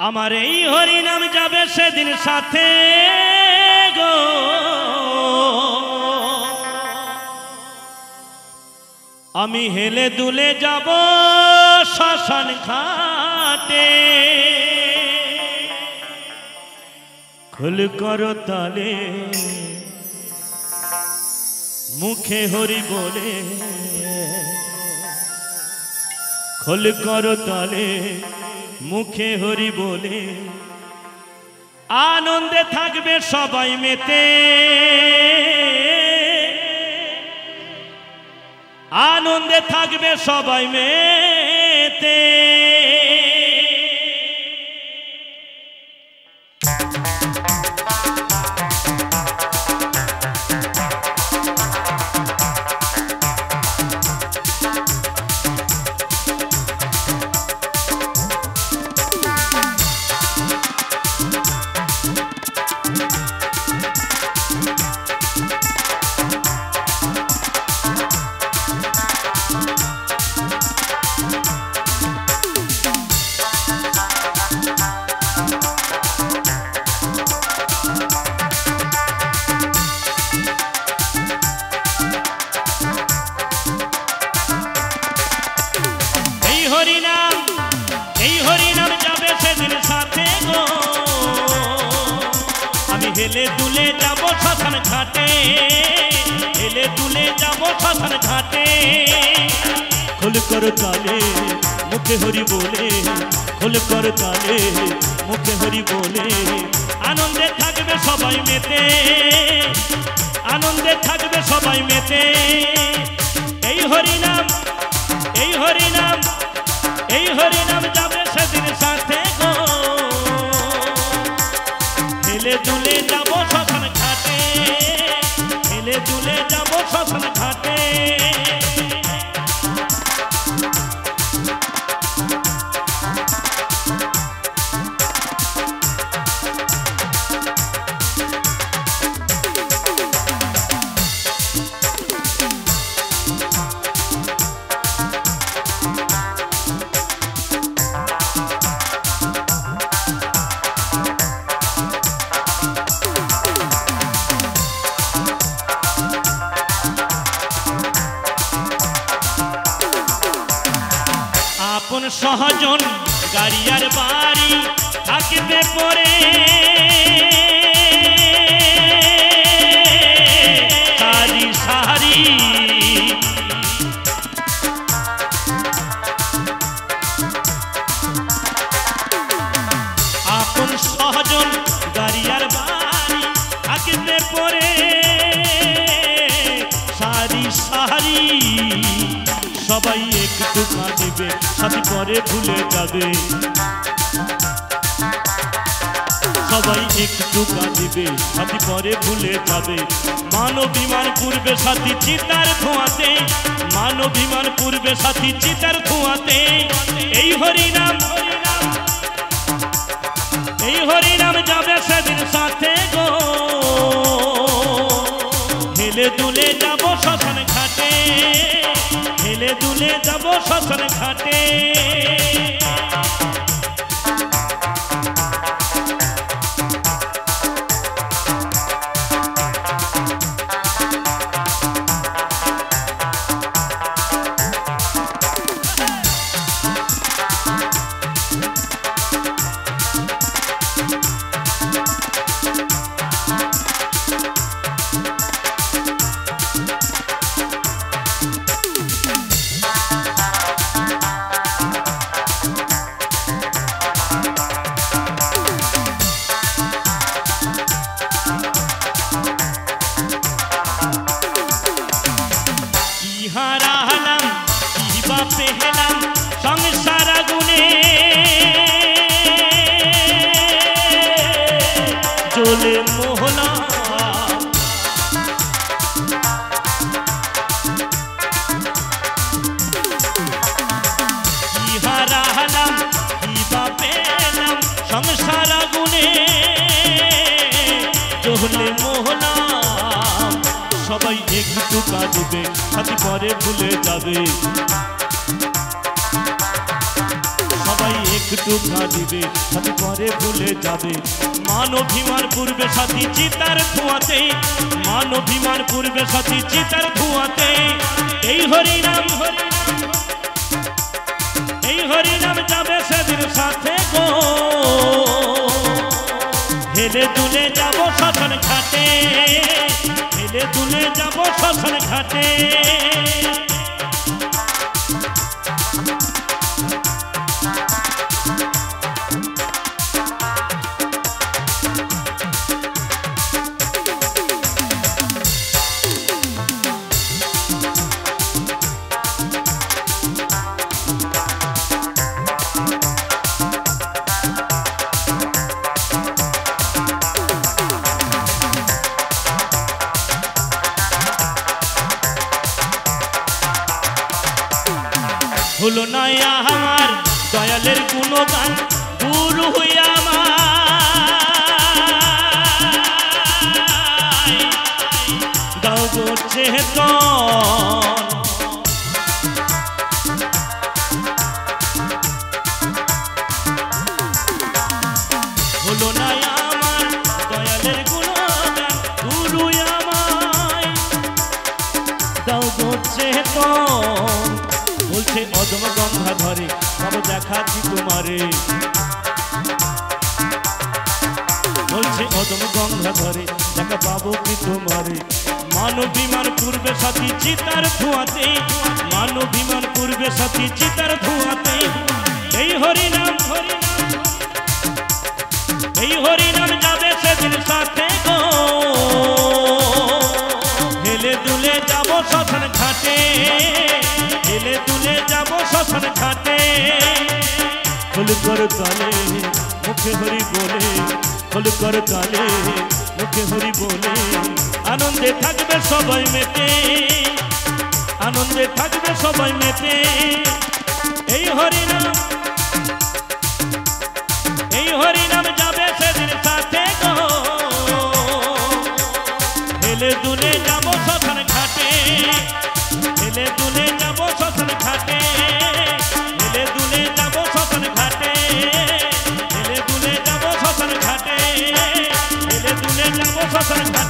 আমার এই হরি নাম যাবে সেদিন সাথে গো আমি হেলে দুলে যাব শ্মশান ঘাটে খুল করো তালে মুখে হরি বলে খুল করো তালে মুখে হরি বলে আনন্দে থাকবে সবাই মেতে আনন্দে থাকবে সবাই মেতে हेले दुले जाबो श्मशान घाटे हेले दुले जाबो श्मशान घाटे खुल कर ताले मुखे हरि बोले खुल कर ताले मुखे हरि बोले आनंदे थाकबे सबाई मेते आनंदे थाकबे सबाई मेते এই হরি নাম যাবে সেদিন সাথে গো हेले दुले जाबो श्मशान घाटे हेले दुले जाबो श्मशान घाटे আপন সহজন গাড়িয়ার বাড়ি থাকিতে পরে সারি সারি আপন সহজন গাড়িয়ার বাড়ি থাকিতে পরে সারি সারি সবাই একটু কাঁদিবে সাথী পরে ভুলে যাবে সবাই একটু কাঁদিবে সাথী পরে ভুলে যাবে মানবিমান পূর্বে সাথী চিতার ধোঁয়াতে মানবিমান পূর্বে সাথী চিতার ধোঁয়াতে এই হরি নাম যাবে সেদিন সাথে গো হেলে দুলে যাব শ্মশান ঘাটে हेले दुले जाबो श्मशान घाटे পেলাম সংসার আগুনে জ্বলে মোহনা ইহারা হলাম কিবা পেলাম সংসার আগুনে জ্বলে মোহনা সবাই একটু কাঁদবে সাথী পরে ভুলে যাবে একটু কাঁদিবে সাথী পরে ভুলে যাবে। মান অভিমান পূর্বে সাথী চিতার ধোঁয়াতে, মান অভিমান পূর্বে সাথী চিতার ধোঁয়াতে। এই হরিনাম এই হরিনাম যাবে সেদিন সাথে গো, হেলে দুলে যাব শ্মশান ঘাটে, হেলে দুলে যাব শ্মশান ঘাটে। হলো না আমার দয়ালের গুণগান, গুরু হইয়া আমায় দাও গো চেতন। হলো না আমার দয়ালের গুণগান, গুরু আমায় দাও গো চেতন। বলছে অদম গঙ্গা ধরে সব দেখাচ্ছি তোমারে, বলছে অদম গঙ্গা ধরে দেখা পাবো কি তোমারে। মান অভিমান পূর্বে সাথী চিতার ধোঁয়াতে, মান অভিমান পূর্বে সাথী চিতার ধোঁয়াতে। এই হরিনাম এই হরিনাম যাবে সেদিন সাথে গো, হেলে দুলে যাব শ্মশান ঘাটে, হেলে দুলে যাব শ্মশান ঘাটে। ফুল কর তালে মুখে হরি বলে, ফুল কর তালে মুখে হরি বলে। আনন্দে থাকবে সবাই মেতে, আনন্দে থাকবে সবাই মেতে। এই হরিনাম এই হরিনাম যাবে সেদিন সাথে গো, হেলে দুলে যাব শ্মশান ঘাটে, হেলে দুলে যাব শ্মশান ঘাটে, হেলে দুলে যাব শ্মশান ঘাটে, হেলে দুলে যাব শ্মশান ঘাটে, হেলে দুলে যাব শ্মশান ঘাটে।